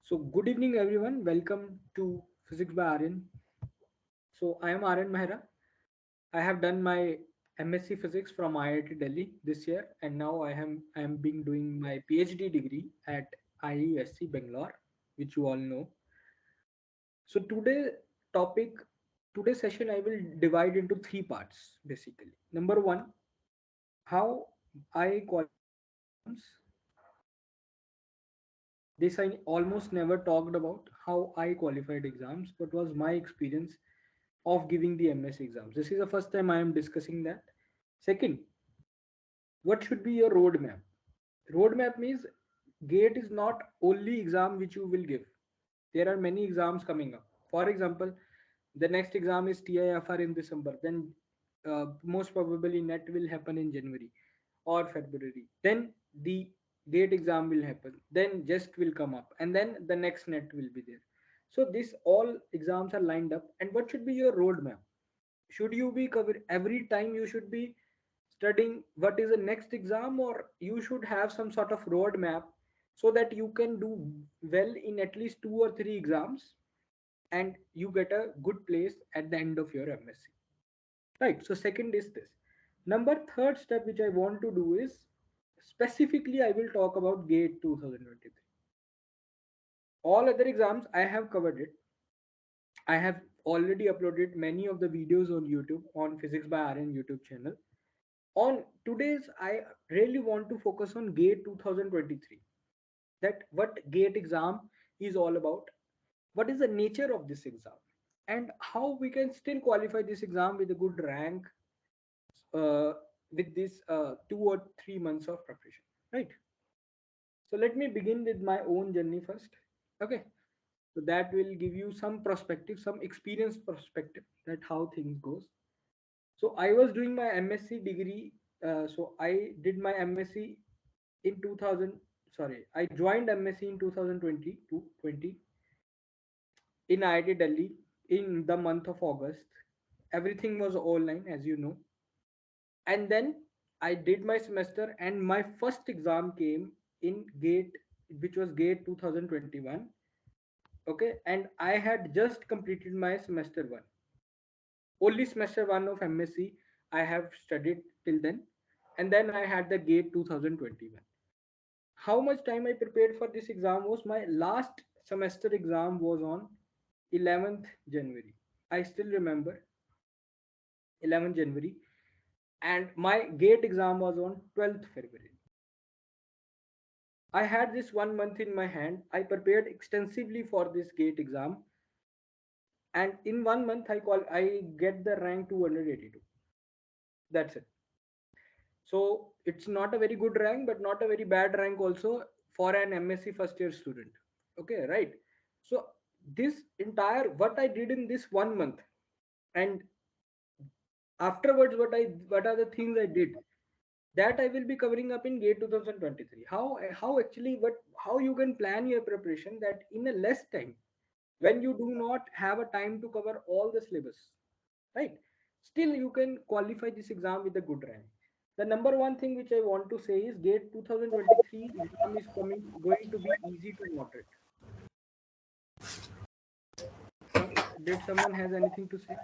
So, good evening, everyone. Welcome to Physics by Aryan. So, I am Aryan Mehra. I have done my MSc Physics from IIT Delhi this year, and now I am being doing my PhD degree at IUSC Bangalore, which you all know. So, topic, today's session, I will divide into three parts basically. Number one, how I qualified exams. This I almost never talked about how I qualified exams, what was my experience of giving the MS exams. This is the first time I am discussing that. Second, what should be your roadmap? Roadmap means GATE is not only exam which you will give. There are many exams coming up. For example, the next exam is TIFR in December. Then most probably NET will happen in January or February. Then the GATE exam will happen. Then JEST will come up, and then the next NET will be there. So this all exams are lined up. And what should be your roadmap? Should you be cover every time you should be studying what is the next exam, or you should have some sort of roadmap so that you can do well in at least two or three exams and you get a good place at the end of your MSc, right? So second is this. Number third step which I want to do is, specifically I will talk about GATE 2023. All other exams I have covered it. I have already uploaded many of the videos on YouTube, on Physics by Aryan YouTube channel. On today's, I really want to focus on GATE 2023. That what GATE exam is all about, what is the nature of this exam, and how we can still qualify this exam with a good rank, uh, with this 2 or 3 months of preparation, right? So let me begin with my own journey first. Okay, so that will give you some perspective, some experience perspective, that how things goes. So I was doing my MSc degree. So I did my MSc in 2000. Sorry, I joined MSc in 2020 to 20 in IIT Delhi in the month of August. Everything was online, as you know. And then I did my semester, and my first exam came in GATE, which was GATE 2021. Okay, and I had just completed my semester one. Only semester one of MSc I have studied till then, and then I had the GATE 2021. How much time I prepared for this exam was, my last semester exam was on 11th January. I still remember 11th January, and my GATE exam was on 12th February. I had this 1 month in my hand. I prepared extensively for this GATE exam, and in 1 month I get the rank 282. That's it. So it's not a very good rank, but not a very bad rank also for an MSc first year student. Okay, right? So this entire what I did in this 1 month, and afterwards what are the things I did, that I will be covering up in GATE 2023. How actually what how you can plan your preparation that in a less time, when you do not have a time to cover all the syllabus, right? Still you can qualify this exam with a good rank. The number one thing which I want to say is GATE 2023 exam is going to be easy to moderate. Did someone has anything to say?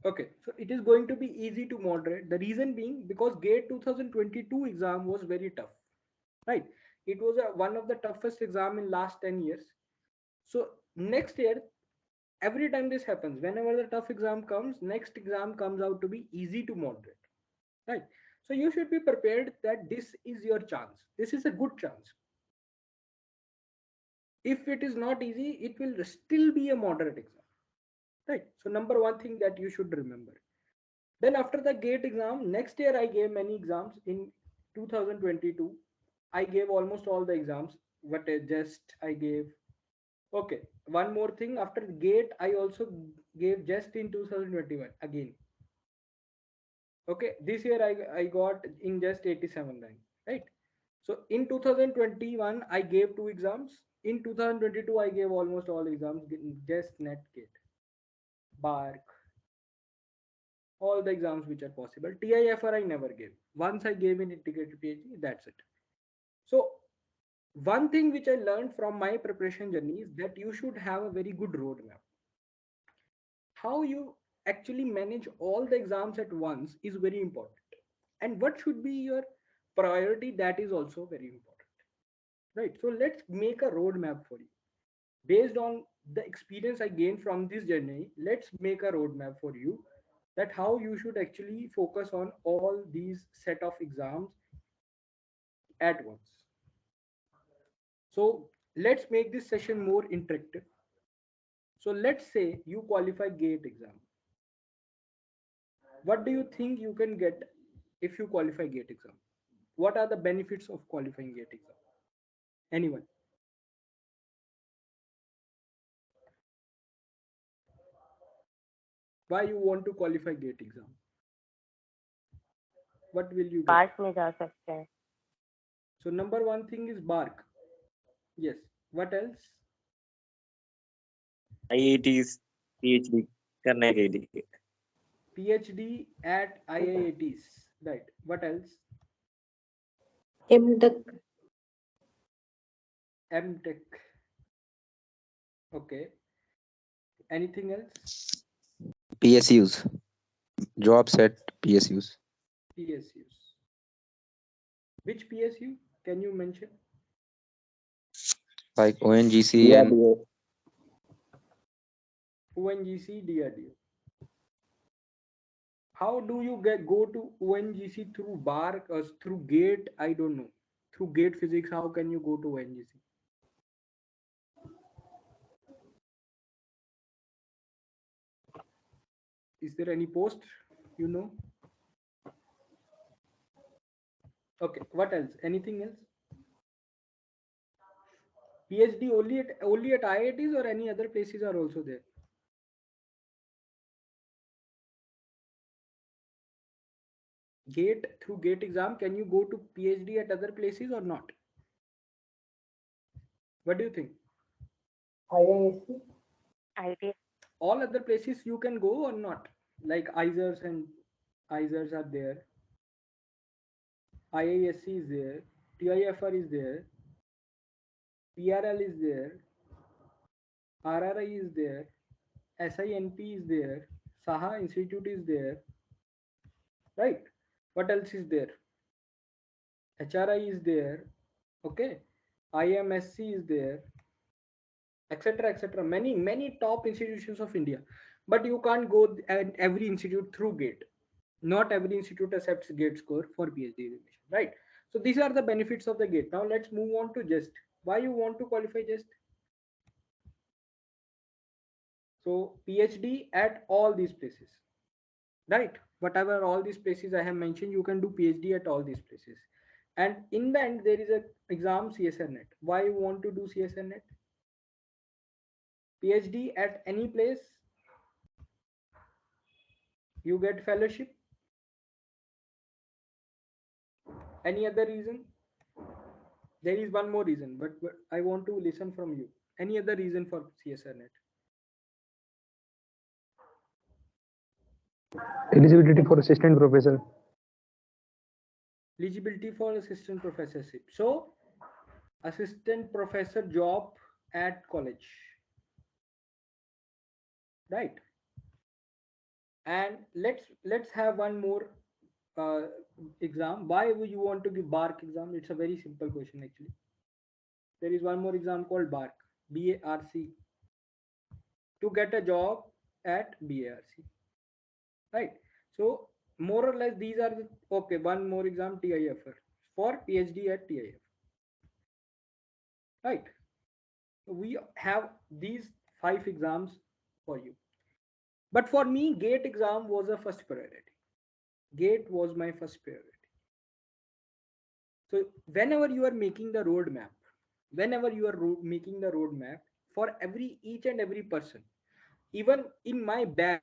Okay, so it is going to be easy to moderate. The reason being because GATE 2022 exam was very tough, right? It was one of the toughest exam in last 10 years. So next year, every time this happens, whenever the tough exam comes, next exam comes out to be easy to moderate, right? So you should be prepared that this is your chance. This is a good chance. If it is not easy, it will still be a moderate exam, right? So number one thing that you should remember. Then after the GATE exam, next year I gave many exams in 2022. I gave almost all the exams. What a JEST I gave. Okay, one more thing. After GATE, I also gave JEST in 2021 again. Okay, this year I got in just 87 rank, right? So in 2021 I gave two exams. In 2022 I gave almost all exams, just net, gate, BARC, all the exams which are possible. TIFR I never gave. Once I gave in integrated PhD, that's it. So one thing which I learned from my preparation journey is that you should have a very good roadmap. How you actually manage all the exams at once is very important. And what should be your priority, that is also very important. Right. So let's make a roadmap for you. Based on the experience I gained from this journey, let's make a roadmap for you that how you should actually focus on all these set of exams at once. So let's make this session more interactive. So let's say you qualify GATE exam. What do you think you can get if you qualify GATE exam? What are the benefits of qualifying GATE exam? Anyone? Why you want to qualify GATE exam? What will you get? बार्क में जा सकते हैं. So number one thing is BARC. Yes. What else? IITs PhD करने के लिए. PhD at IITs. Right. What else? MTech. MTech. Okay. Anything else? PSUs, jobs at PSUs. PSUs. Which PSU? Can you mention? Like ONGC and DRDO. ONGC, DRDO. How do you go to ONGC through BARC or through GATE? I don't know. Through GATE physics, how can you go to ONGC? Is there any post? You know? Okay. What else? Anything else? PhD only at IITs or any other places are also there? GATE, through GATE exam, can you go to PhD at other places or not? What do you think? IISc. IT. All other places you can go or not? Like ISERs and ISERs are there. IISc is there. TIFR is there. PRL is there. RRI is there. SINP is there. Saha Institute is there. Right? What else is there? HRI is there. Okay. IMSC is there, etc., etc. Many top institutions of India, but you can't go at every institute through GATE. Not every institute accepts GATE score for PhD admission, right? So these are the benefits of the GATE. Now let's move on to JEST. Why you want to qualify JEST? So PhD at all these places, right? Whatever all these places I have mentioned, you can do PhD at all these places. And in the end, there is a exam CSR net. Why you want to do CSR net? PhD at any place, you get fellowship. Any other reason? There is one more reason, but I want to listen from you. Any other reason for CSR net? Eligibility for assistant professor. Eligibility for assistant professorship. So assistant professor job at college, right? And let's have one more uh, exam. Why would you want to give BARC exam? It's a very simple question actually. There is one more exam called BARC, BARC, to get a job at BARC, right? So more or less these are the, okay. One more exam, TIFR, for PhD at TIFR, right? We have these 5 exams for you, but for me GATE exam was a first priority. GATE was my first priority. So whenever you are making the roadmap, whenever you are making the roadmap for every each and every person, even in my batch,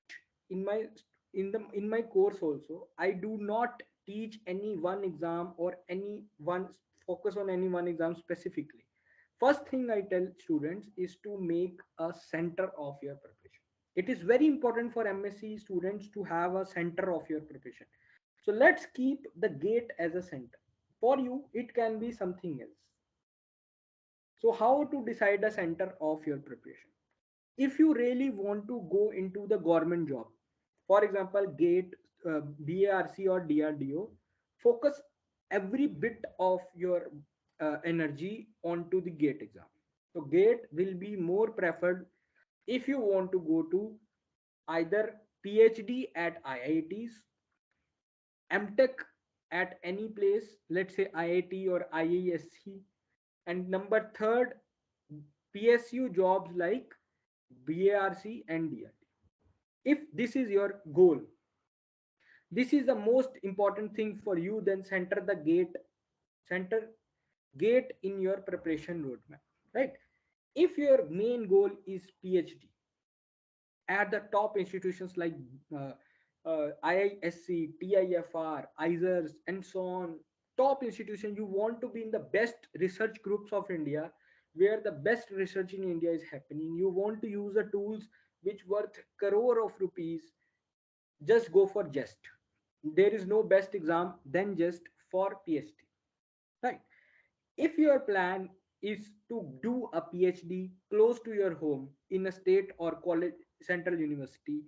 in my in my course also, I do not teach any one exam or any one focus on any one exam specifically. First thing I tell students is to make a center of your preparation. It is very important for MSc students to have a center of your preparation. So let's keep the gate as a center. For you, it can be something else. So how to decide a center of your preparation? If you really want to go into the government job, for example, GATE, BARC or DRDO, focus every bit of your energy onto the GATE exam. So GATE will be more preferred if you want to go to either PhD at IITs, MTech at any place, let's say IIT or IISc, and number third, PSU jobs like BARC and DRT. If this is your goal, this is the most important thing for you, then center gate in your preparation roadmap, right? If your main goal is PhD at the top institutions like uh, IISc, TIFR, ISERS, and so on, top institution, you want to be in the best research groups of India, where the best research in India is happening. You want to use the tools which worth crore of rupees, just go for JEST. There is no best exam than JEST for PhD, right? If your plan is to do a PhD close to your home in a state or college, central university,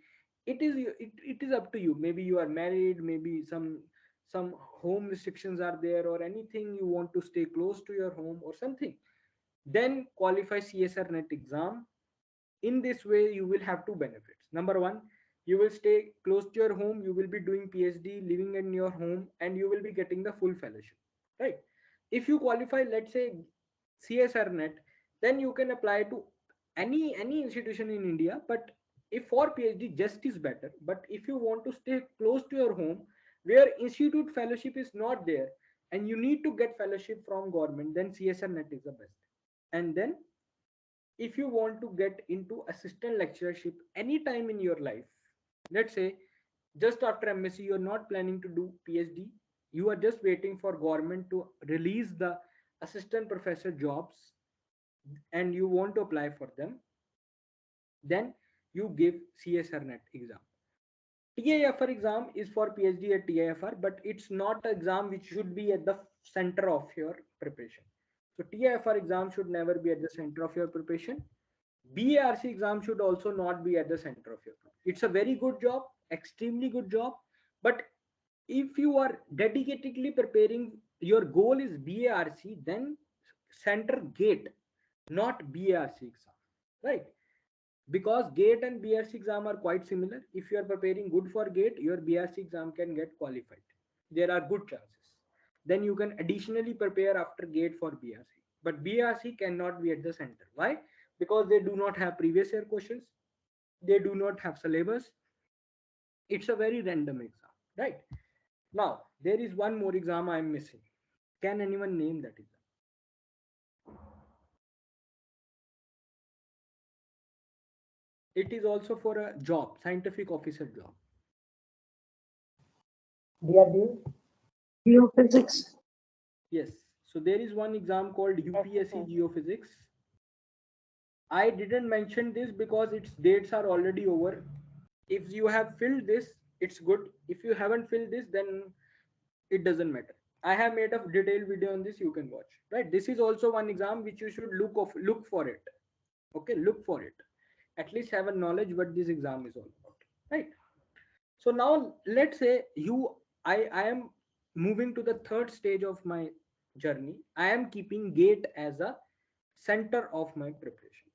it is up to you. Maybe you are married, maybe some home restrictions are there, or anything, you want to stay close to your home or something, then qualify CSR net exam. In this way, you will have two benefits. Number one, you will stay close to your home, you will be doing PhD living in your home, and you will be getting the full fellowship, right? If you qualify, let's say, CSR net, then you can apply to any institution in India. But if for PhD, just is better. But if you want to stay close to your home, where institute fellowship is not there, and you need to get fellowship from government, then CSR net is the best. And then if you want to get into assistant lecturership anytime in your life, let's say just after MSc, you're not planning to do PhD, you are just waiting for government to release the assistant professor jobs, and you want to apply for them, then you give CSR net exam. TIFR exam is for PhD at TIFR, but it's not an exam which should be at the center of your preparation. So TIFR exam should never be at the center of your preparation. BARC exam should also not be at the center of your plan. It's a very good job, extremely good job. But if you are dedicatedly preparing, your goal is BARC, then center GATE, not BARC exam, right? Because GATE and BRC exam are quite similar. If you are preparing good for GATE, your BRC exam can get qualified. There are good chances. Then you can additionally prepare after GATE for BRC. But BRC cannot be at the center. Why? Because they do not have previous year questions. They do not have syllabus. It's a very random exam, right? Now, there is one more exam I am missing. Can anyone name that exam? It is also for a job, scientific officer job. DRDO, Geophysics. Yes. So there is one exam called UPSC Geophysics. I didn't mention this because its dates are already over. If you have filled this, it's good. If you haven't filled this, then it doesn't matter. I have made a detailed video on this. You can watch. Right. This is also one exam which you should look for it. Okay, look for it. At least have a knowledge what this exam is all about. Right. So now let's say I am moving to the third stage of my journey. I am keeping GATE as a center of my preparation.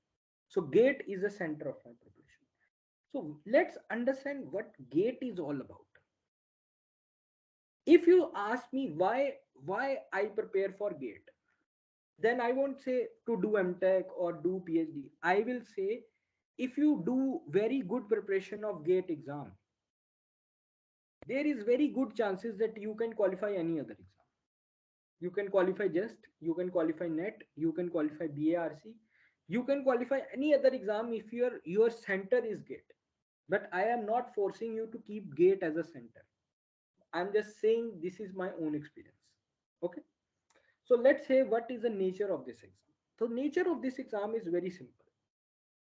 So GATE is the center of my preparation. So let's understand what GATE is all about. If you ask me why I prepare for GATE, then I won't say to do MTech or do PhD. I will say if you do very good preparation of GATE exam, there is very good chances that you can qualify any other exam. You can qualify JEST, you can qualify NET, you can qualify BARC, you can qualify any other exam if your center is GATE. But I am not forcing you to keep GATE as a center. I'm just saying this is my own experience. Okay. So let's say what is the nature of this exam. So nature of this exam is very simple.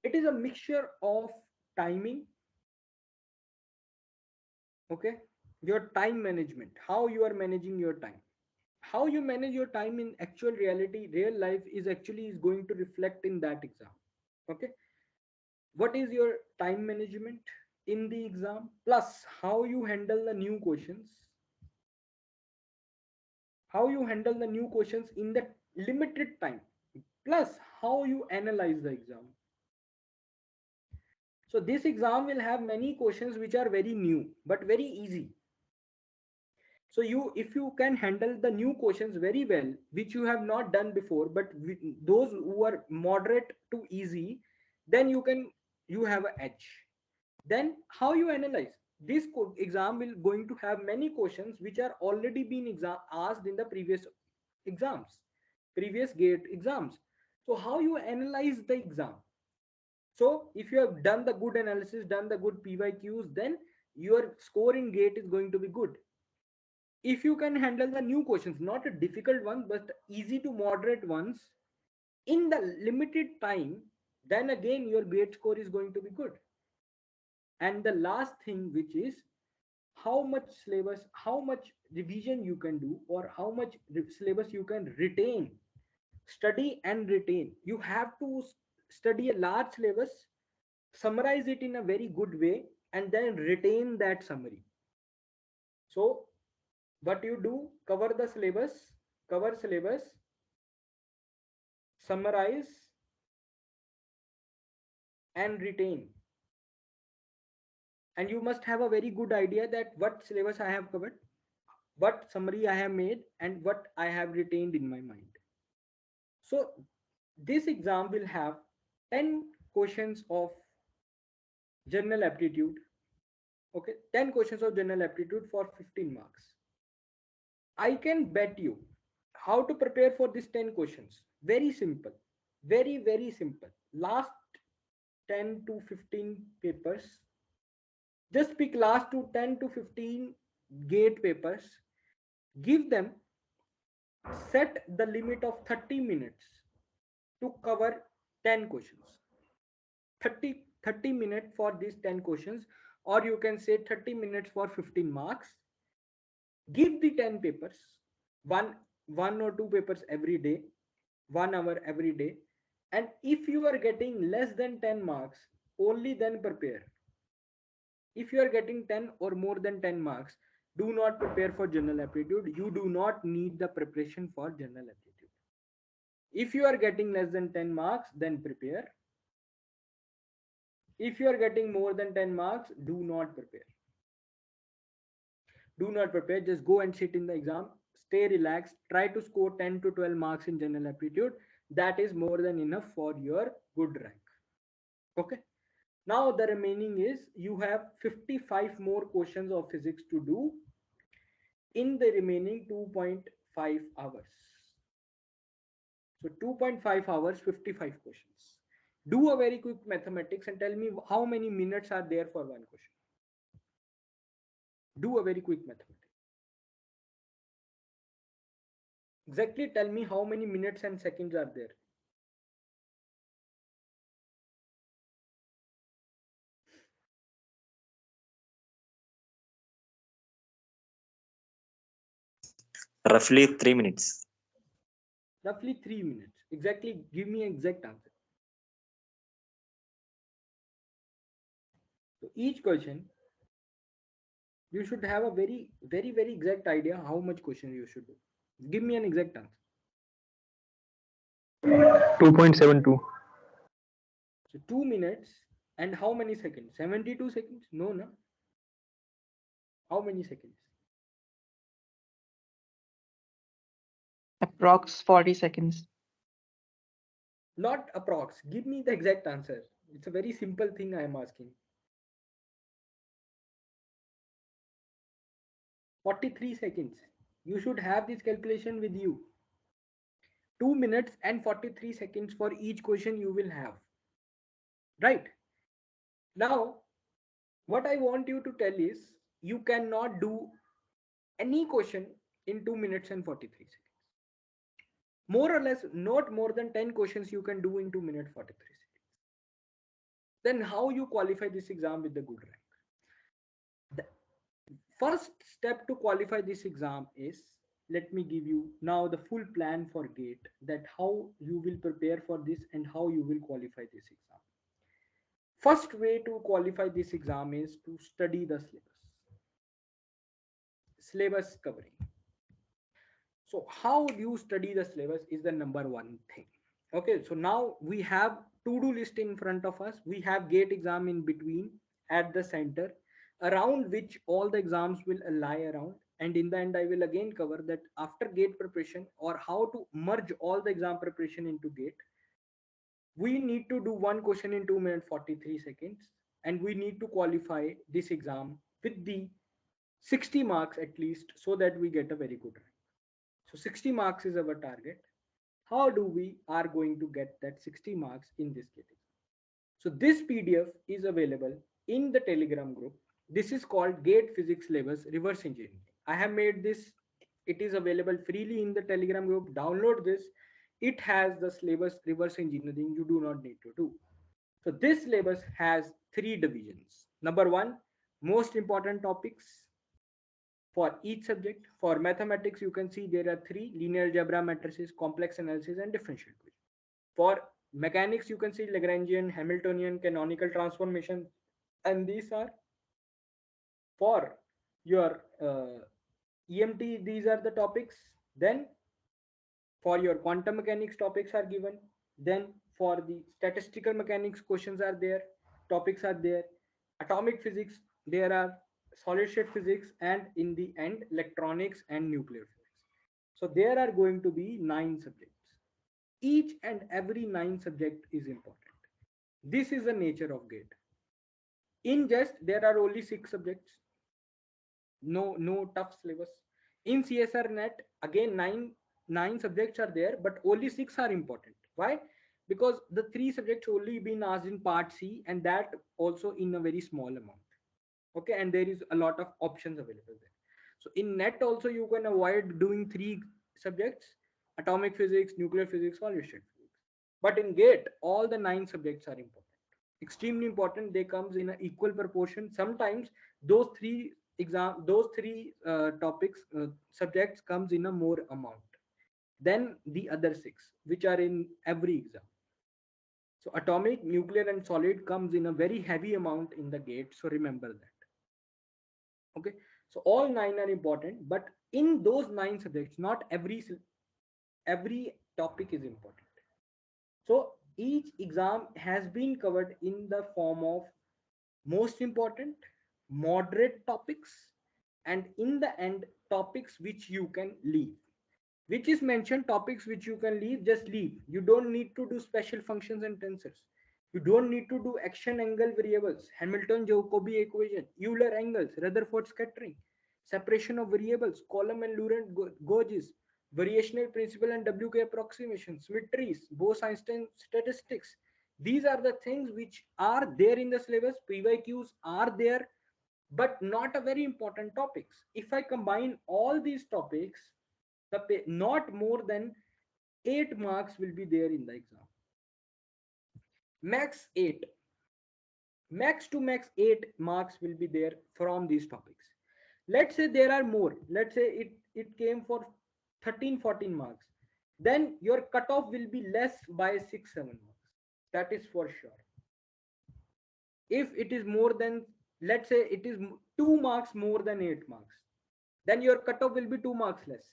It is a mixture of timing, okay, your time management, how you are managing your time. How you manage your time in actual reality, real life, is going to reflect in that exam. Okay, what is your time management in the exam, plus how you handle the new questions, how you handle the new questions in the limited time, plus how you analyze the exam. So this exam will have many questions which are very new but very easy. So if you can handle the new questions very well, which you have not done before, but those who are moderate to easy, then you have an edge. Then how you analyze this exam will going to have many questions which are already been asked in the previous exams, previous gate exams. So how you analyze the exam? So if you have done the good analysis, done the good PYQs, then your score in gate is going to be good. If you can handle the new questions, not a difficult ones but easy to moderate ones in the limited time, then again your gate score is going to be good. And the last thing, which is how much syllabus, how much revision you can do, or how much syllabus you can retain, study and retain. You have to study a large syllabus, summarize it in a very good way, and then retain that summary. So what you do, cover syllabus, summarize and retain. And you must have a very good idea that what syllabus I have covered, what summary I have made, and what I have retained in my mind. So this exam will have 10 questions of general aptitude. Okay, 10 questions of general aptitude for 15 marks. I can bet you how to prepare for these 10 questions. Very simple, very simple. Last 10 to 15 papers, just pick last to 10 to 15 gate papers, give them, set the limit of 30 minutes to cover 10 questions. 30 minutes for these 10 questions, or you can say 30 minutes for 15 marks. Give the 10 papers, one or two papers every day, 1 hour every day. And if you are getting less than 10 marks, only then prepare. If you are getting 10 or more than 10 marks, do not prepare for general aptitude. You do not need the preparation for general aptitude. If you are getting less than 10 marks, then prepare. If you are getting more than 10 marks, do not prepare. Do not prepare. Just go and sit in the exam. Stay relaxed. Try to score 10 to 12 marks in general aptitude. That is more than enough for your good rank. Okay. Now the remaining is you have 55 more questions of physics to do in the remaining 2.5 hours. So 2.5 hours, 55 questions. Do a very quick mathematics and tell me how many minutes are there for one question. Do a very quick mathematics. Exactly tell me how many minutes and seconds are there. Roughly 3 minutes. Roughly 3 minutes. Exactly, give me exact answer. So each question, you should have a very exact idea how much question you should do. Give me an exact answer. 2.72. So 2 minutes and how many seconds? 72 seconds? No, no. How many seconds? Approx 40 seconds. Not approx. Give me the exact answer. It's a very simple thing I am asking. 43 seconds. You should have this calculation with you. 2 minutes and 43 seconds for each question you will have. Right? Now, what I want you to tell is you cannot do any question in 2 minutes and 43 seconds. More or less, not more than 10 questions you can do in 2 minutes 43 seconds. Then how you qualify this exam with the good rank? The first step to qualify this exam is, let me give you now the full plan for GATE, that how you will prepare for this and how you will qualify this exam. First way to qualify this exam is to study the syllabus covering. So how do you study the syllabus is the number one thing. Okay, so now we have to-do list in front of us. We have GATE exam in between at the center, around which all the exams will lie around. And in the end, I will again cover that after GATE preparation, or how to merge all the exam preparation into GATE. We need to do one question in 2 minutes 43 seconds, and we need to qualify this exam with the 60 marks at least, so that we get a very good rank. So 60 marks is our target. How do we are going to get that 60 marks in this category? So this PDF is available in the Telegram group. This is called GATE Physics Syllabus Reverse Engineering. I have made this. It is available freely in the Telegram group. Download this. It has the syllabus reverse engineering. You do not need to do. So this syllabus has 3 divisions. Number 1, most important topics for each subject. For mathematics, you can see there are 3: linear algebra, matrices, complex analysis, and differential equation. For mechanics, you can see Lagrangian, Hamiltonian, canonical transformation, and these are for your EMT. These are the topics. Then for your quantum mechanics, topics are given. Then for the statistical mechanics, questions are there, topics are there. Atomic physics, there are solid state physics, and in the end, electronics and nuclear physics. So there are going to be 9 subjects. Each and every 9 subject is important. This is the nature of GATE. In JEST, there are only 6 subjects. No tough syllabus. In CSR net, again, nine subjects are there, but only 6 are important. Why? Because the 3 subjects only been asked in part C, and that also in a very small amount. Okay, and there is a lot of options available there. So in net also you can avoid doing 3 subjects: atomic physics, nuclear physics, solid state physics. But in GATE, all the 9 subjects are important, extremely important. They comes in an equal proportion. Sometimes those three topics, subjects comes in a more amount than the other 6 which are in every exam. So atomic, nuclear, and solid comes in a very heavy amount in the GATE, so remember that. Okay, so all 9 are important, but in those 9 subjects, not every topic is important. So each exam has been covered in the form of most important, moderate topics, and in the end, topics which you can leave. Which is mentioned, topics which you can leave, just leave. You don't need to do special functions and tensors. You don't need to do action angle variables, Hamilton Jacobi equation, Euler angles, Rutherford scattering, separation of variables, column and Laurent gauges, variational principle and WK approximation, symmetries, Bose-Einstein statistics. These are the things which are there in the syllabus. PYQs are there, but not a very important topics. If I combine all these topics, not more than 8 marks will be there in the exam. Max 8. Max to max 8 marks will be there from these topics. Let's say there are more. Let's say it came for 13, 14 marks. Then your cutoff will be less by 6, 7 marks. That is for sure. If it is more than, let's say it is 2 marks more than 8 marks, then your cutoff will be 2 marks less.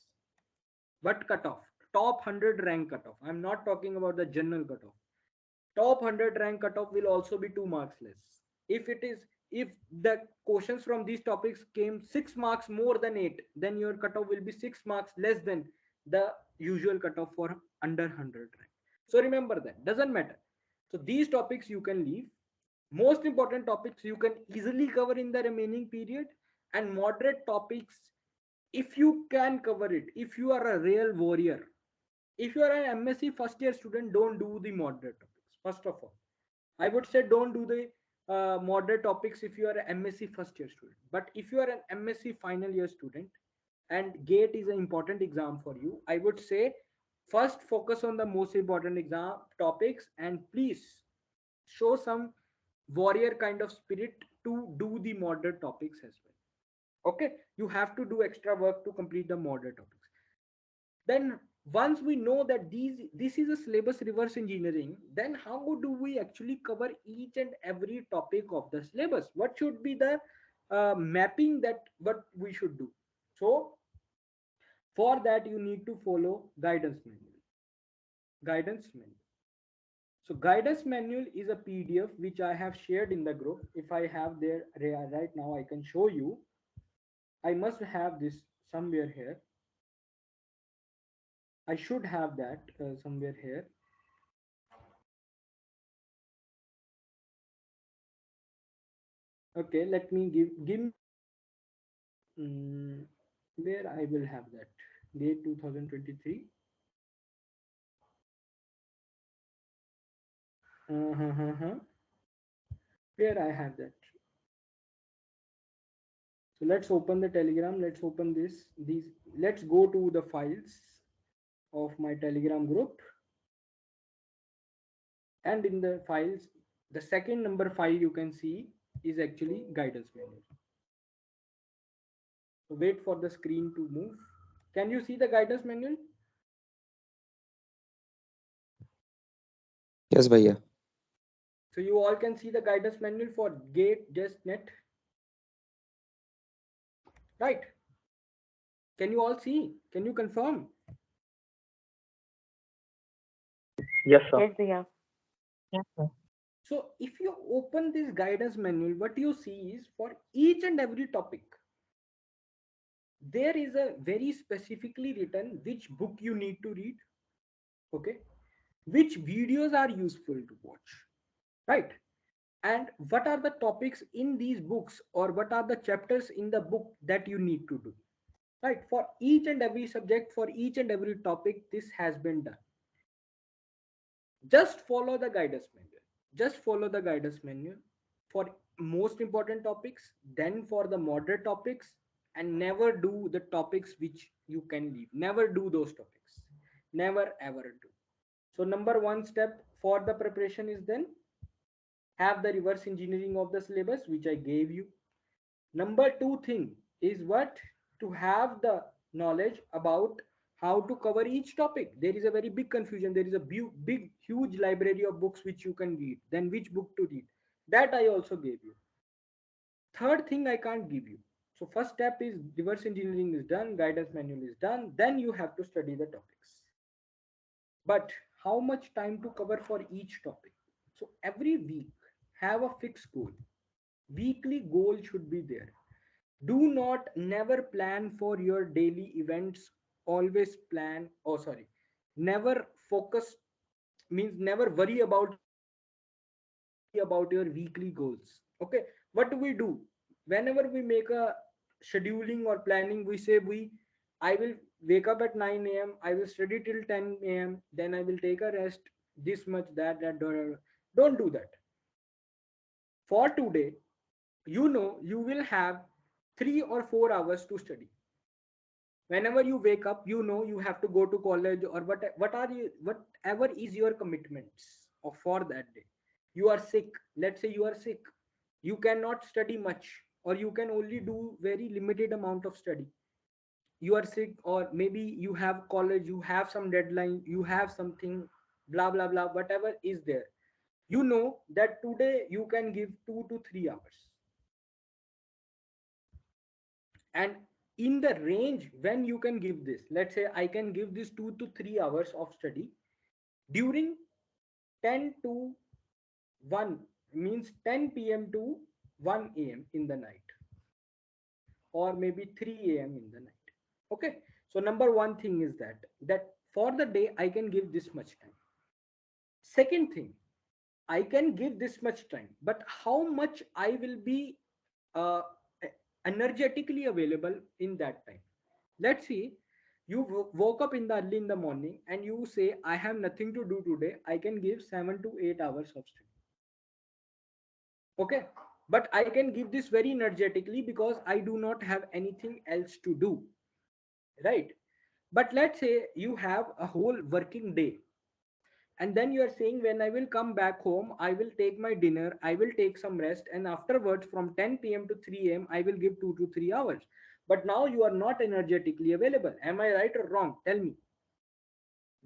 What cutoff? Top 100 rank cutoff. I'm not talking about the general cutoff. Top 100 rank cutoff will also be 2 marks less. If the questions from these topics came 6 marks more than 8, then your cutoff will be 6 marks less than the usual cutoff for under 100 rank. So remember that, doesn't matter. So these topics you can leave. Most important topics you can easily cover in the remaining period, and moderate topics, if you can cover it, if you are a real warrior. If you are an MSc first year student, don't do the moderate topics. First of all, I would say don't do the moderate topics if you are an MSc first year student. But if you are an MSc final year student and GATE is an important exam for you, I would say first focus on the most important exam topics, and please show some warrior kind of spirit to do the moderate topics as well. Okay, you have to do extra work to complete the moderate topics. Then once we know that this is a syllabus reverse engineering, then how do we actually cover each and every topic of the syllabus? What should be the mapping that what we should do? So for that you need to follow guidance manual. So guidance manual is a PDF which I have shared in the group. If I have there right now, I can show you. I must have this somewhere here. I should have that somewhere here. Okay, let me give where I will have that date 2023. Where I have that. So let's open the Telegram. Let's open these. Let's go to the files of my Telegram group. And in the files, the second number file you can see is actually guidance manual. So wait for the screen to move. Can you see the guidance manual? Yes, Bhaiya. So you all can see the guidance manual for GATE, JEST, NET, right? Can you all see? Can you confirm? Yes, sir. Yes, Bhaiya. Yes, sir. So if you open this guidance manual, what you see is for each and every topic, there is a very specifically written which book you need to read, okay? Which videos are useful to watch, right? And what are the topics in these books or what are the chapters in the book that you need to do, right? For each and every subject, for each and every topic, this has been done. Just follow the guidance manual. Just follow the guidance manual for most important topics, then for the moderate topics, and never do the topics which you can leave. Never do those topics. Never ever do. So number one step for the preparation is then have the reverse engineering of the syllabus which I gave you. Number two thing is what? To have the knowledge about how to cover each topic. There is a very big confusion. There is a big, huge library of books which you can read. Then which book to read? That I also gave you. Third thing I can't give you. So first step is reverse engineering is done, guidance manual is done. Then you have to study the topics. But how much time to cover for each topic? So every week have a fixed goal. Weekly goal should be there. Do not never plan for your daily events. Always plan, oh sorry, never focus, means never worry about your daily events, always worry about your weekly goals. Okay, what do we do? Whenever we make a scheduling or planning, we say I will wake up at 9 a.m, I will study till 10 a.m, then I will take a rest this much, don't do that. For today, you know you will have 3 or 4 hours to study. Whenever you wake up, you know you have to go to college or what are you, whatever is your commitments of for that day. You are sick, let's say you are sick, you cannot study much or you can only do very limited amount of study. You are sick or maybe you have college, you have some deadline, you have something, blah blah blah, whatever is there. You know that today you can give 2 to 3 hours, and in the range when you can give this, let's say I can give this 2 to 3 hours of study during 10 to 1, means 10 p.m. to 1 a.m. in the night, or maybe 3 a.m. in the night. Okay, so number one thing is that for the day I can give this much time. Second thing, I can give this much time, but how much I will be uh, energetically available in that time. Let's see, you woke up in the early in the morning and you say I have nothing to do today, I can give 7 to 8 hours of study. Okay, but I can give this very energetically because I do not have anything else to do, right? But let's say you have a whole working day, And then you are saying, when I will come back home, I will take my dinner, I will take some rest, and afterwards from 10 p.m. to 3 a.m. I will give 2 to 3 hours. But now you are not energetically available. Am I right or wrong? Tell me.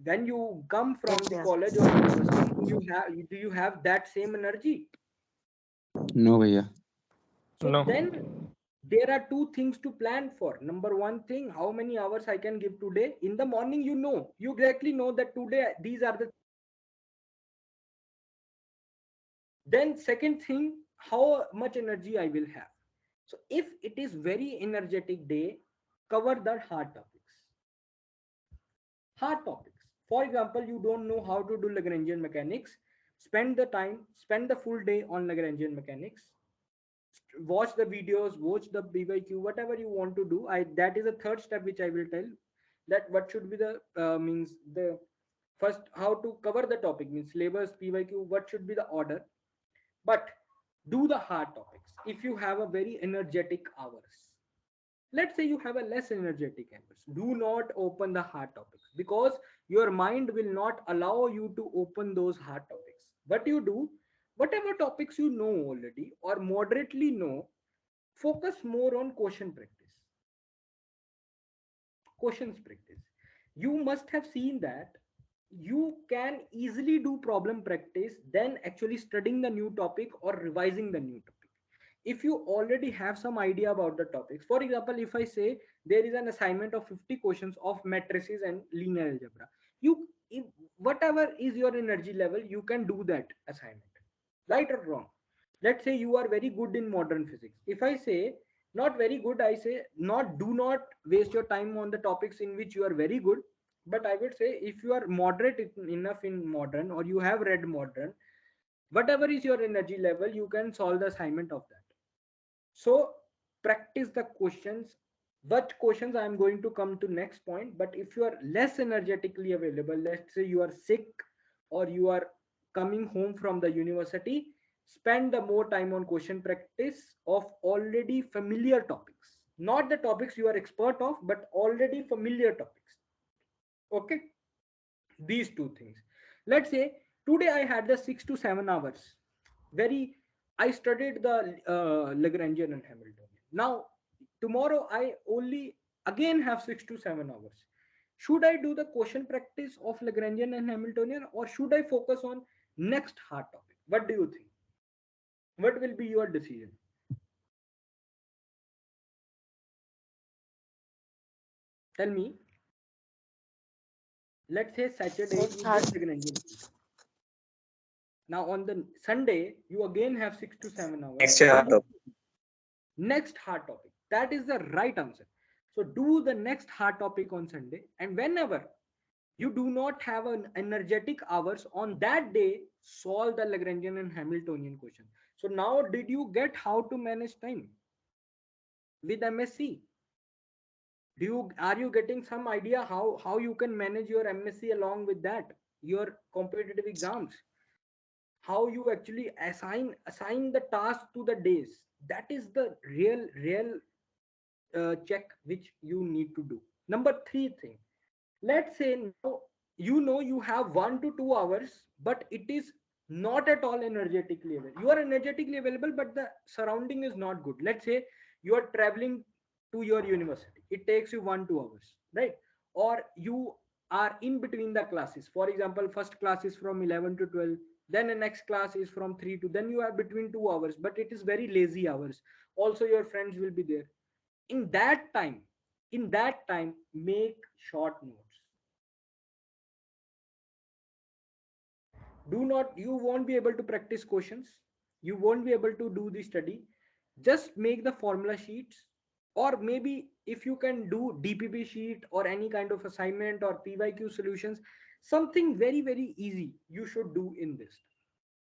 When you come Yes, from the sir. college or university, do you have that same energy? No, bhaiya. So No. then there are two things to plan for. Number one thing, how many hours I can give today. In the morning, you exactly know that today these are the. Then second thing, how much energy I will have. So if it is very energetic day, cover the hard topics. For example, you don't know how to do Lagrangian mechanics, spend the full day on Lagrangian mechanics, watch the videos, watch the BYQ, whatever you want to do. That is a third step which I will tell, that what should be the means the first, how to cover the topic, means syllabus, PYQ, what should be the order. But do the hard topics. If you have a very energetic hours, let's say you have a less energetic hours, do not open the hard topics, because your mind will not allow you to open those hard topics. What you do, whatever topics you know already or moderately know, focus more on questions practice. You must have seen that you can easily do problem practice than actually studying the new topic or revising the new topic. If you already have some idea about the topics, for example, if I say there is an assignment of 50 questions of matrices and linear algebra, if, whatever is your energy level, you can do that assignment, right or wrong. Let's say you are very good in modern physics. If I say not very good, I say not, do not waste your time on the topics in which you are very good. But I would say if you are moderate enough in modern, or you have read modern, whatever is your energy level, you can solve the assignment of that. So practice the questions. What questions, I am going to come to next point. But if you are less energetically available, let's say you are sick or you are coming home from the university, spend the more time on question practice of already familiar topics, not the topics you are expert of, but already familiar topics. Okay, these two things. Let's say today I had the 6 to 7 hours, very, I studied the Lagrangian and Hamiltonian. Now tomorrow I only again have 6 to 7 hours. Should I do the question practice of Lagrangian and Hamiltonian, or should I focus on next hard topic? What do you think? What will be your decision? Tell me. Let's say Saturday Next you hard. did Lagrangian. Now on the Sunday you again have 6 to 7 hours. Next What year. will you do? Next hard topic. That is the right answer. So do the next hard topic on Sunday, and whenever you do not have an energetic hours on that day, solve the Lagrangian and Hamiltonian question. So now did you get how to manage time with MSc? Do you, are you getting some idea how you can manage your MSc along with that, your competitive exams, how you actually assign the task to the days? That is the real check which you need to do. Number three thing, let's say now you know you have 1 to 2 hours, but it is not at all energetically available. You are energetically available, but the surrounding is not good. Let's say you are traveling to your university, it takes you 1 2 hours, right? Or you are in between the classes. For example, first class is from 11 to 12, then the next class is from 3 to, then you are between 2 hours, but it is very lazy hours. Also your friends will be there. in that time in that time, make short notes. Do not, you won't be able to practice questions, you won't be able to do the study. Just make the formula sheets, or maybe if you can do DPP sheet or any kind of assignment or PYQ solutions, something very easy you should do in this.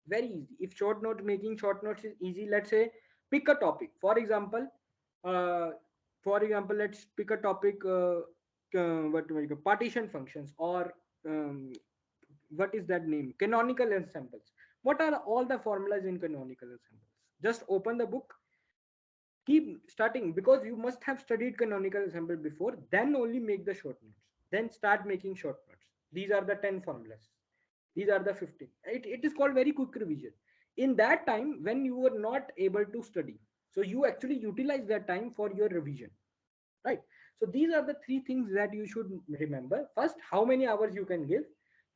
Very easy. If short note, making short notes is easy, let's say pick a topic. Uh, for example, let's pick a topic, what do I go, partition functions, or um, what is that name, canonical ensembles. What are all the formulas in canonical ensembles? Just open the book, keep starting, because you must have studied canonical ensemble before, then only make the short notes, then start making short notes. These are the 10 formulas. These are the 15. It is called very quick revision. In that time when you were not able to study, so you actually utilize that time for your revision, right? So these are the three things that you should remember. First, how many hours you can give.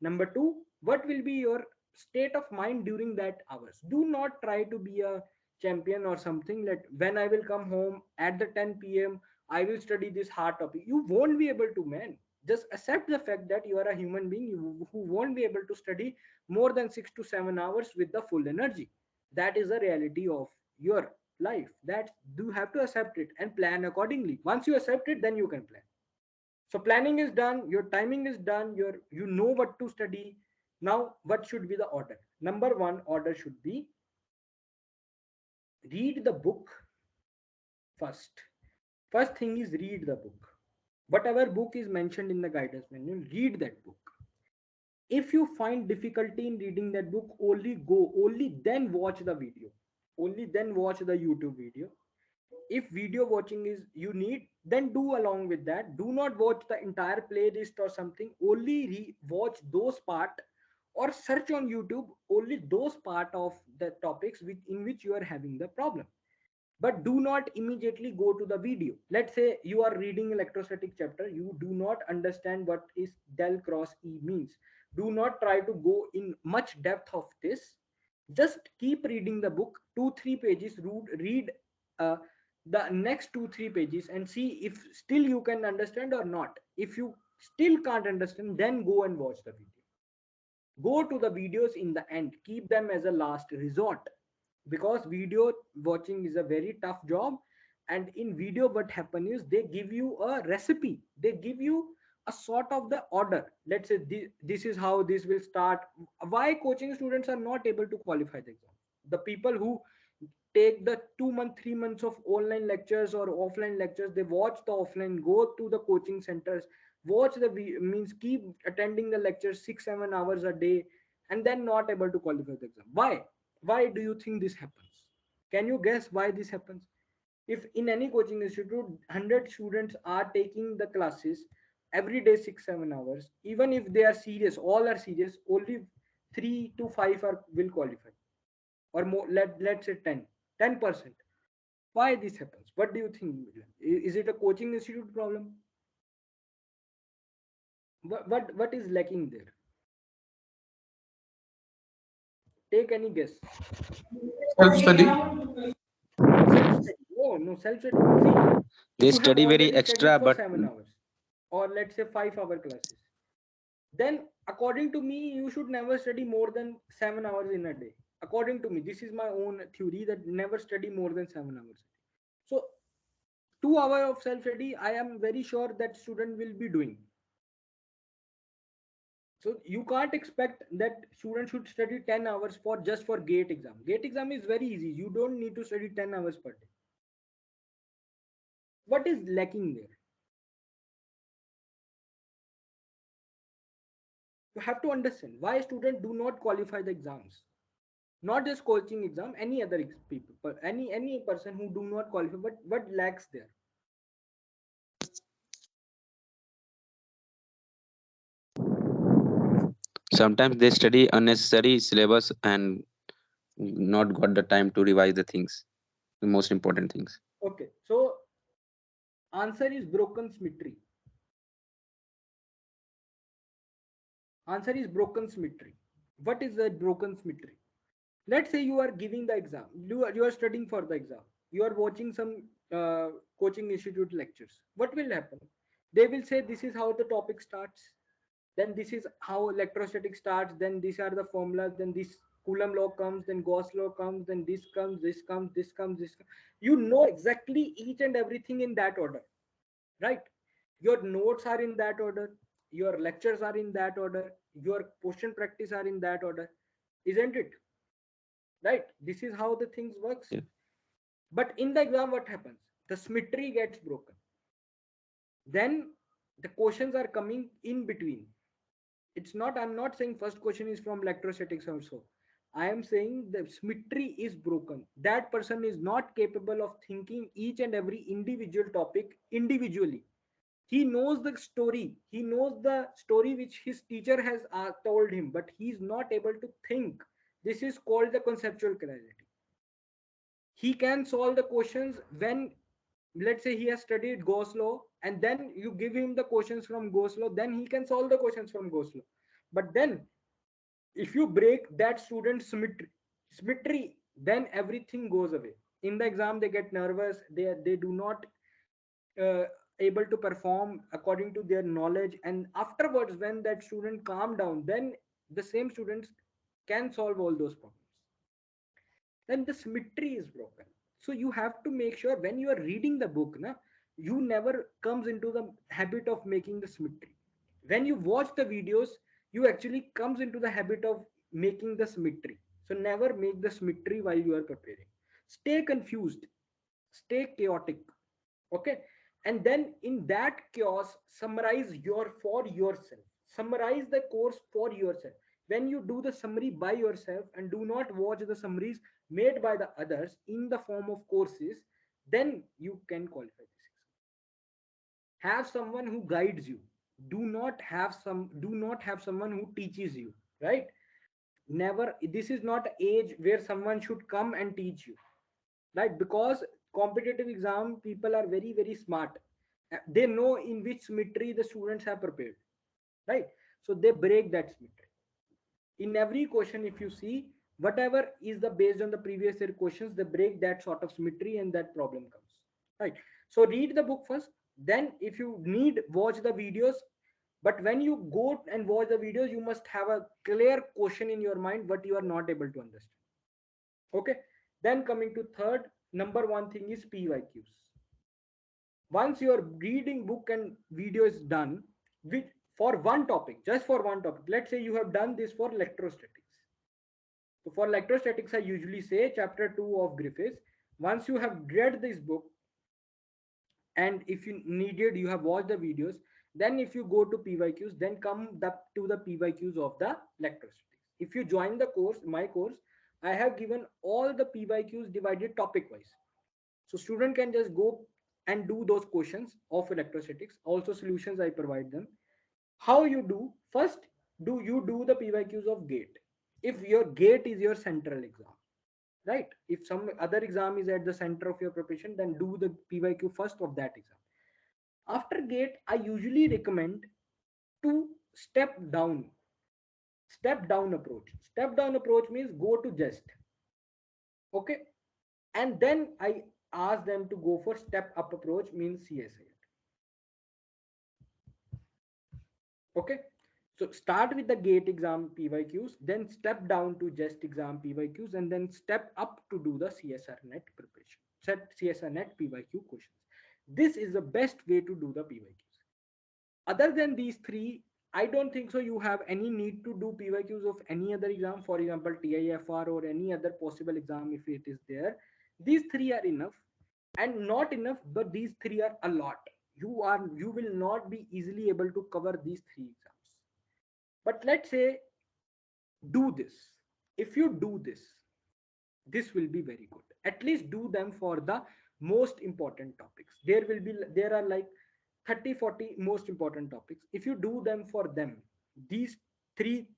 Number two, what will be your state of mind during that hours. Do not try to be a champion or something that when I will come home at the 10 p.m. I will study this hard topic. You won't be able to, man. Just accept the fact that you are a human being who won't be able to study more than 6 to 7 hours with the full energy. That is the reality of your life. That you have to accept it and plan accordingly. Once you accept it, then you can plan. So planning is done, your timing is done, you know what to study. Now what should be the order? Number one order should be read the book first. First thing is read the book. Whatever book is mentioned in the guidance manual, read that book. If you find difficulty in reading that book, only then watch the video. Only then watch the YouTube video. If video watching is you need, then do along with that. Do not watch the entire playlist or something. Only watch those part, or search on YouTube only those part of the topics in which you are having the problem. But do not immediately go to the video. Let's say you are reading electrostatic chapter, you do not understand what is del cross E means. Do not try to go in much depth of this. Just keep reading the book, 2 3 pages, read uh, the next 2 3 pages and see if still you can understand or not. If you still can't understand, then go and watch the video. Go to the videos in the end, keep them as a last resort, because video watching is a very tough job. And in video what happen is they give you a recipe, they give you a sort of the order. Let's say this is how this will start. Why coaching students are not able to qualify the exam? The people who take the 2 month 3 months of online lectures or offline lectures, they watch the offline, go to the coaching centers, watch the means keep attending the lectures 6 7 hours a day, and then not able to qualify the exam. Why do you think this happens? Can you guess why this happens? If in any coaching institute 100 students are taking the classes every day 6 7 hours, even if they are serious, all are serious, only 3 to 5 are will qualify, or more. Let's say 10%. Why this happens? What do you think, Milan? Is it a coaching institute problem? What is lacking there? Take any guess. Self-study. Self study. No, self study. See, They you have study very already studied extra, for but 7 hours, or let's say 5 hour classes. Then, according to me, you should never study more than 7 hours in a day. According to me, this is my own theory that never study more than 7 hours. So, 2 hours of self study, I am very sure that student will be doing. So you can't expect that students should study 10 hours for just for gate exam. Gate exam is very easy. You don't need to study 10 hours per day. What is lacking there? You have to understand why students do not qualify the exams. Not just coaching exam, any other people, any person who do not qualify. What lacks there? sometimes they study unnecessary syllabus and not got the time to revise the things, the most important things. Okay, so answer is broken symmetry. Answer is broken symmetry. What is a broken symmetry? Let's say you are giving the exam, you are studying for the exam, you are watching some coaching institute lectures. What will happen? They will say this is how the topic starts, then this is how electrostatic starts, then these are the formulas, then this Coulomb law comes, then Gauss law comes, then this comes, this comes, this comes, this comes. You know exactly each and everything in that order, right? Your notes are in that order, your lectures are in that order, your question practice are in that order, isn't it? Right, this is how the things works. Yeah. But in the exam what happens? The symmetry gets broken. Then the questions are coming in between. It's not, I'm not saying first question is from electrostatics also. I am saying the symmetry is broken. That person is not capable of thinking each and every individual topic individually. He knows the story. He knows the story which his teacher has told him, but he's not able to think. This is called the conceptual clarity. He can solve the questions when, let's say, he has studied Gauss law, and then you give him the questions from Gauss law, then he can solve the questions from Gauss law. But then, if you break that student's symmetry, then everything goes away. In the exam, they get nervous. They do not uh, able to perform according to their knowledge, and afterwards when that student calm down, then the same students can solve all those problems. Then the symmetry is broken. So you have to make sure when you are reading the book na, you never comes into the habit of making the symmetry. When you watch the videos, you actually comes into the habit of making the symmetry. So never make the symmetry while you are preparing. Stay confused, stay chaotic. Okay. And then in that chaos, summarize your for yourself, summarize the course for yourself. When you do the summary by yourself and do not watch the summaries made by the others in the form of courses, then you can qualify this exam. Have someone who guides you. Do not have someone who teaches you, right? Never. This is not an age where someone should come and teach you, right? Because competitive exam people are very very smart. They know in which symmetry the students have prepared, right? So they break that symmetry in every question. If you see, whatever is the based on the previous year questions, they break that sort of symmetry and that problem comes, right? So read the book first, then if you need, watch the videos. But when you go and watch the videos, you must have a clear question in your mind what you are not able to understand. Okay. Then coming to third, number one thing is PYQs. Once your reading book and video is done, with for one topic, just for one topic, let's say you have done this for electrostatics. So for electrostatics, I usually say chapter 2 of Griffiths. Once you have read this book, and if you needed, you have watched the videos, then if you go to PYQs, then come to the PYQs of the electrostatics. If you join the course, my course, I have given all the PYQs divided topic wise. So student can just go and do those questions of electrostatics. Also solutions I provide them. How you do? First, do you do the PYQs of GATE? If your GATE is your central exam, right? If some other exam is at the center of your preparation, then do the PYQ first of that exam. After GATE, I usually recommend to step down approach. Step down approach means go to JEST. Okay. And then I ask them to go for step up approach, means CSI. Okay. So start with the GATE exam PYQs, then step down to JEST exam PYQs, and then step up to do the CSR net preparation. Set CSR net PYQ questions. This is the best way to do the PYQs. Other than these three, I don't think so you have any need to do PYQs of any other exam, for example, TIFR or any other possible exam if it is there. These three are enough, and not enough, but these three are a lot. You will not be easily able to cover these three exams. But let's say do this. If you do this will be very good. At least do them for the most important topics. There are like 30-40 most important topics. If you do them for them, these three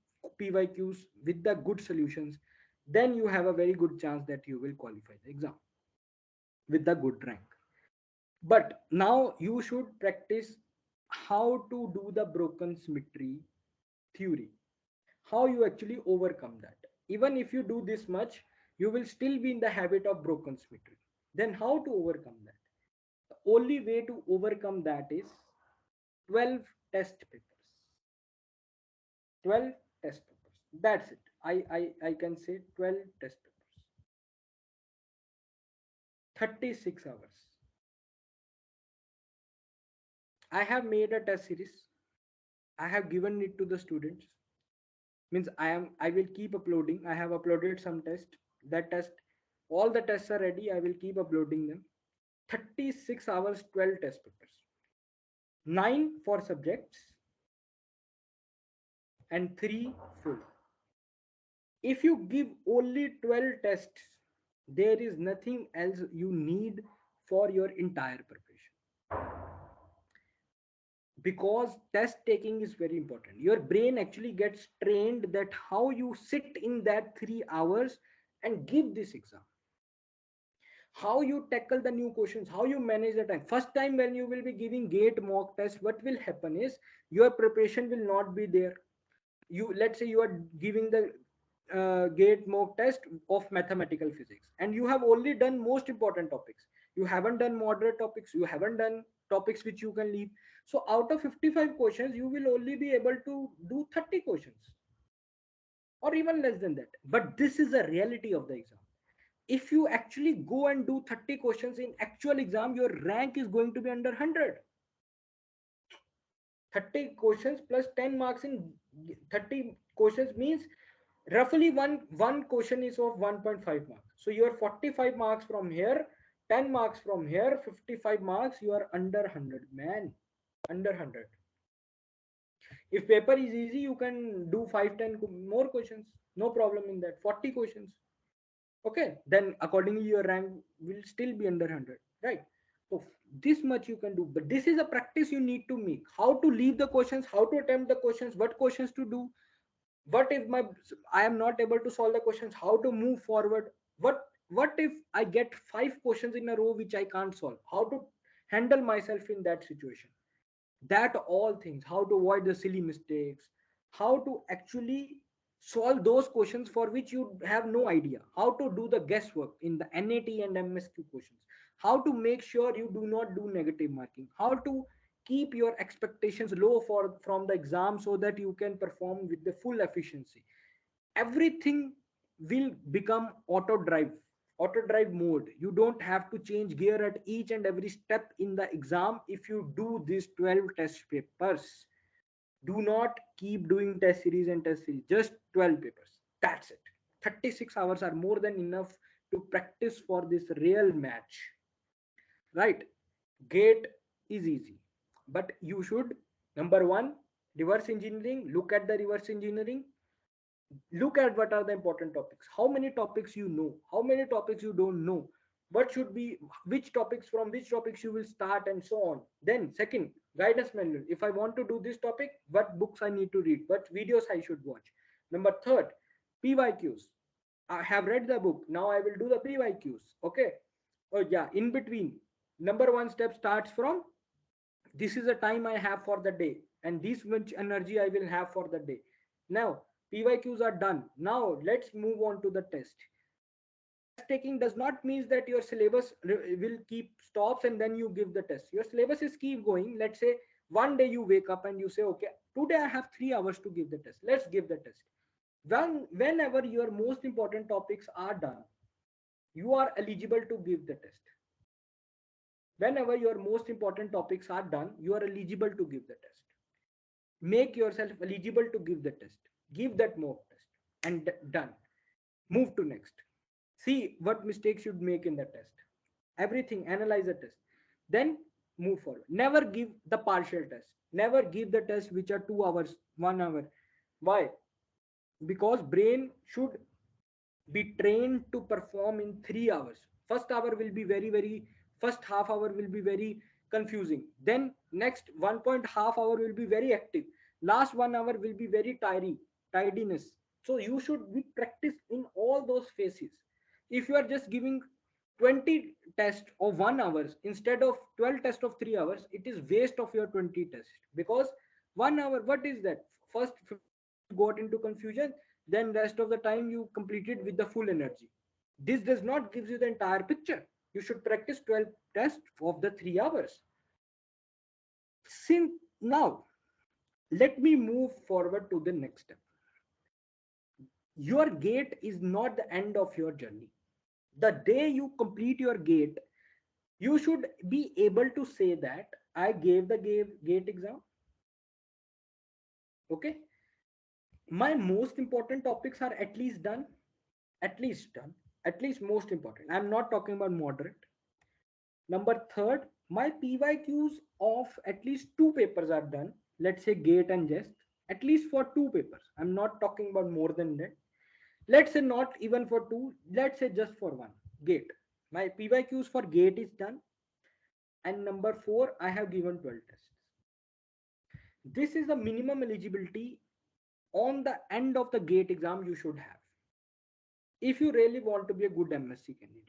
PYQs with the good solutions, then you have a very good chance that you will qualify the exam with the good rank. But now you should practice how to do the broken symmetry theory, how you actually overcome that. Even if you do this much, you will still be in the habit of broken symmetry. Then how to overcome that? The only way to overcome that is 12 test papers. 12 test papers. That's it. I can say 12 test papers. 36 hours. I have made a test series. I have given it to the students. Means I will keep uploading. I have uploaded some test. That test, all the tests are ready. I will keep uploading them. 36 hours, 12 test papers. 9 for subjects and 3 full. If you give only 12 tests, there is nothing else you need for your entire preparation. because test taking is very important. Your brain actually gets trained that how you sit in that 3 hours and give this exam, how you tackle the new questions, how you manage the time. First time when you will be giving gate mock test, what will happen is your preparation will not be there. You, let's say you are giving the gate mock test of mathematical physics and you have only done most important topics, you haven't done moderate topics, you haven't done topics which you can leave. So out of 55 questions you will only be able to do 30 questions or even less than that. But this is the reality of the exam. If you actually go and do 30 questions in actual exam, your rank is going to be under 100. 30 questions plus 10 marks in 30 questions means roughly one question is of 1.5 marks. So you are 45 marks from here, 10 marks from here, 55 marks, you are under 100, man. Under 100. If paper is easy, you can do 5-10 more questions, no problem in that. 40 questions, okay, then accordingly your rank will still be under 100, right? So this much you can do, but this is a practice you need to make. How to leave the questions, how to attempt the questions, what questions to do, what if I am not able to solve the questions, how to move forward, what if I get 5 questions in a row which I can't solve, how to handle myself in that situation. That all things, how to avoid the silly mistakes, how to actually solve those questions for which you have no idea, how to do the guesswork in the NAT and MSQ questions, how to make sure you do not do negative marking, how to keep your expectations low for from the exam so that you can perform with the full efficiency. Everything will become auto drive mode. You don't have to change gear at each and every step in the exam if you do these 12 test papers. Do not keep doing test series and test series, just 12 papers, that's it. 36 hours are more than enough to practice for this real match, right? Gate is easy, but you should, number one, reverse engineering, look at the reverse engineering, look at what are the important topics, how many topics you know, how many topics you don't know, what should be, which topics, from which topics you will start, and so on. Then second, guidance manual, if I want to do this topic, what books I need to read, what videos I should watch. Number third, PYQs. I have read the book, now I will do the PYQs, okay. Oh yeah, in between, number one step starts from, this is the time I have for the day and this much energy I will have for the day. Now PYQs are done, now let's move on to the test. Test taking does not mean that your syllabus will keep stops and then you give the test. Your syllabus is keep going. Let's say one day you wake up and you say, okay, today I have 3 hours to give the test, let's give the test. Whenever your most important topics are done, you are eligible to give the test. Whenever your most important topics are done, you are eligible to give the test. Make yourself eligible to give the test, give that mock test, and done. Move to next. See what mistakes you make in the test, everything, analyze the test, then move forward. Never give the partial test, never give the test which are 2 hours, 1 hour. Why? Because brain should be trained to perform in 3 hours. First hour will be very, first half hour will be very confusing, then next 1.5 hour will be very active, last 1 hour will be very tidiness. So you should be practiced in all those phases. If you are just giving 20 tests of 1 hour instead of 12 tests of 3 hours, it is waste of your 20 tests. Because 1 hour, what is that? First 15 minutes you got into confusion, then rest of the time you completed with the full energy. This does not give you the entire picture. You should practice 12 tests of the 3 hours. Since now, let me move forward to the next step. Your gate is not the end of your journey. The day you complete your gate, you should be able to say that I gave the gate exam. Okay. My most important topics are at least done, at least done, at least most important. I'm not talking about moderate. Number third, my PYQs of at least 2 papers are done. Let's say gate and JEST, at least for 2 papers. I'm not talking about more than that. Let's say not even for 2, let's say just for 1, gate. My PYQs for gate is done. And number 4, I have given 12 tests. This is the minimum eligibility on the end of the gate exam you should have if you really want to be a good MSc candidate.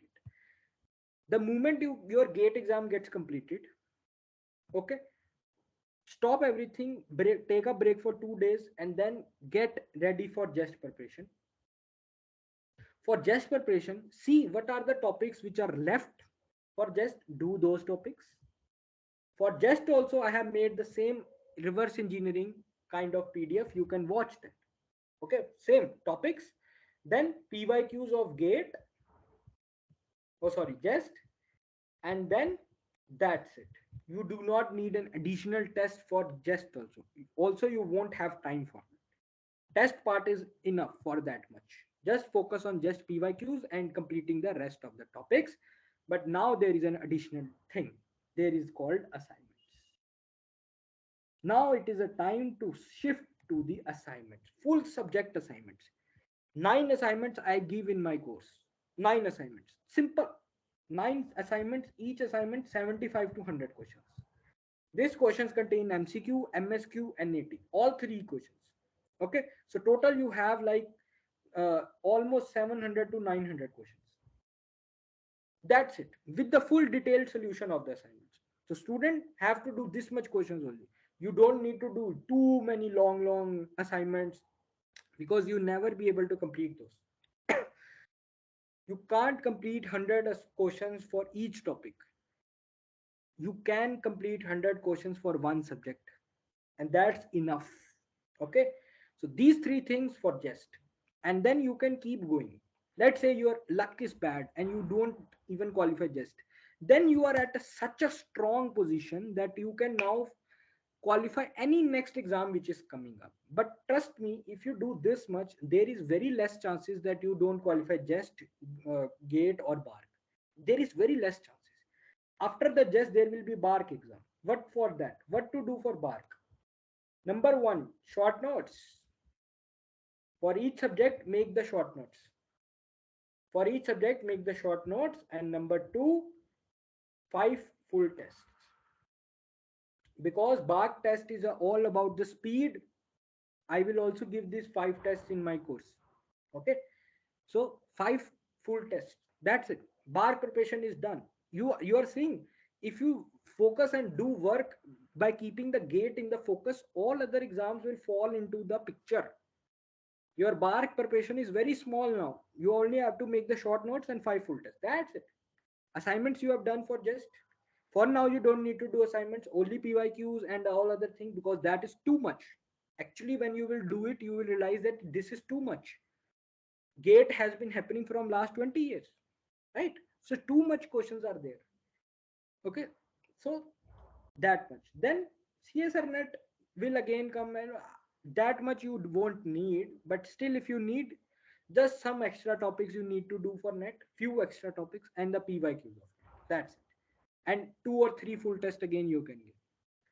The moment your gate exam gets completed, okay, stop everything, take a break for 2 days, and then get ready for JEST preparation. For JEST preparation, see what are the topics which are left for JEST, do those topics. For JEST also, I have made the same reverse engineering kind of PDF. You can watch that. Okay, same topics. Then PYQs of GATE, JEST, and then that's it. You do not need an additional test for JEST also. Also, you won't have time for it. Test part is enough for that much. Just focus on just PYQs and completing the rest of the topics. But now there is an additional thing. There is called assignments. Now it is a time to shift to the assignments, full subject assignments. 9 assignments I give in my course. 9 assignments. Simple. 9 assignments, each assignment 75 to 100 questions. These questions contain MCQ, MSQ, and NAT. All 3 questions. Okay. So total you have like almost 700 to 900 questions. That's it. With the full detailed solution of the assignments. So student have to do this much questions only. You don't need to do too many long assignments because you never be able to complete those. You can't complete 100 questions for each topic. You can complete 100 questions for one subject, and that's enough. Okay, so these 3 things for JEST, and then you can keep going. Let's say your luck is bad and you don't even qualify JEST, then you are at such a strong position that you can now qualify any next exam which is coming up. But trust me, if you do this much, there is very less chances that you don't qualify JEST, GATE, or BARC. There is very less chances. After the JEST, there will be BARC exam. What for that? What to do for BARC? Number 1, short notes. For each subject, make the short notes. For each subject, make the short notes. And number 2, 5 full tests. Because BARC test is all about the speed, I will also give these 5 tests in my course. Okay, so 5 full tests. That's it. BARC preparation is done. You are seeing, if you focus and do work by keeping the GATE in the focus, all other exams will fall into the picture. Your BARC preparation is very small now. You only have to make the short notes and 5 full tests. That's it. Assignments you have done for JEST. For now, you don't need to do assignments, only PYQs and all other things, because that is too much. Actually, when you will do it, you will realize that this is too much. GATE has been happening from last 20 years, right? So too much questions are there. Okay, so that much. Then CSRNet will again come, and that much you won't need, but still if you need, just some extra topics you need to do for net, few extra topics, and the PYQs of it. That's it. And 2 or 3 full tests again you can get.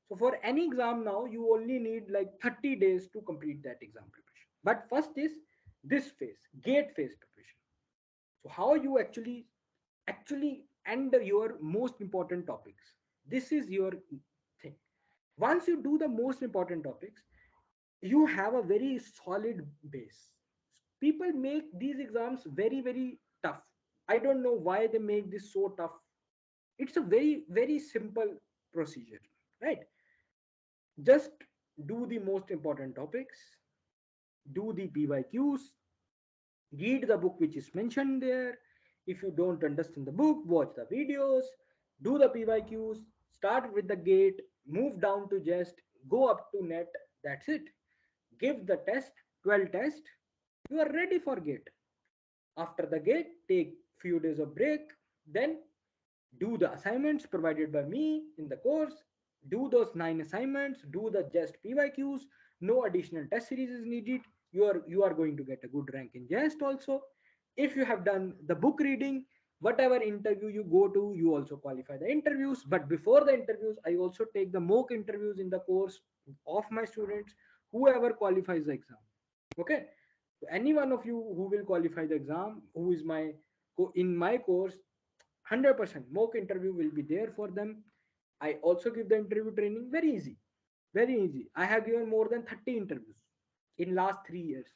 So for any exam now, you only need like 30 days to complete that exam preparation. But first is this phase, GATE phase preparation. So how you actually end your most important topics. This is your thing. Once you do the most important topics, you have a very solid base. People make these exams very tough. I don't know why they make this so tough. It's a very simple procedure, right? Just do the most important topics, do the PYQs, read the book which is mentioned there. If you don't understand the book, watch the videos, do the PYQs, start with the GATE, move down to JEST, go up to NET. That's it. Give the test, 12 tests. You are ready for GATE. After the GATE, take few days of break, then do the assignments provided by me in the course, do those 9 assignments, do the JEST PYQs. No additional test series is needed. You are going to get a good rank in JEST also. If you have done the book reading, whatever interview you go to, you also qualify the interviews. But before the interviews, I also take the mock interviews in the course of my students, whoever qualifies the exam. Okay, so any one of you who will qualify the exam, who is in my course, 100% mock interview will be there for them. I also give the interview training, very easy. Very easy. I have given more than 30 interviews in last 3 years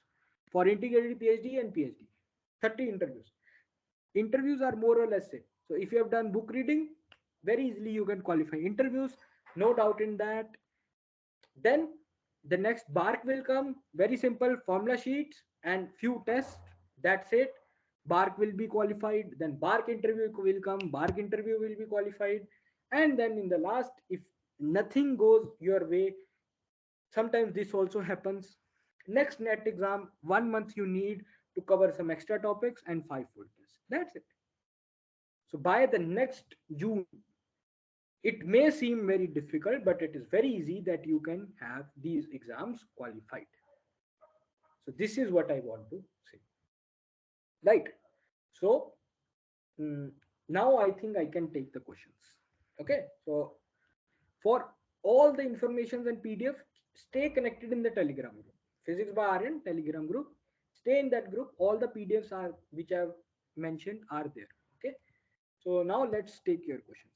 for integrated PhD and PhD. 30 interviews. Interviews are more or less same. So if you have done book reading, very easily you can qualify interviews. No doubt in that. Then the next BARC will come. Very simple formula sheets and few tests. That's it. BARC will be qualified. Then BARC interview will come. BARC interview will be qualified. And then in the last, if nothing goes your way, sometimes this also happens. Next net exam, 1 month you need to cover some extra topics and 5 full tests. That's it. So by the next June, it may seem very difficult, but it is very easy that you can have these exams qualified. So this is what I want to say. Right. So now I think I can take the questions. Okay. So for all the informations and PDF, stay connected in the Telegram group. Physics by RN Telegram group. Stay in that group. All the PDFs are which I've mentioned are there. Okay. So now let's take your questions.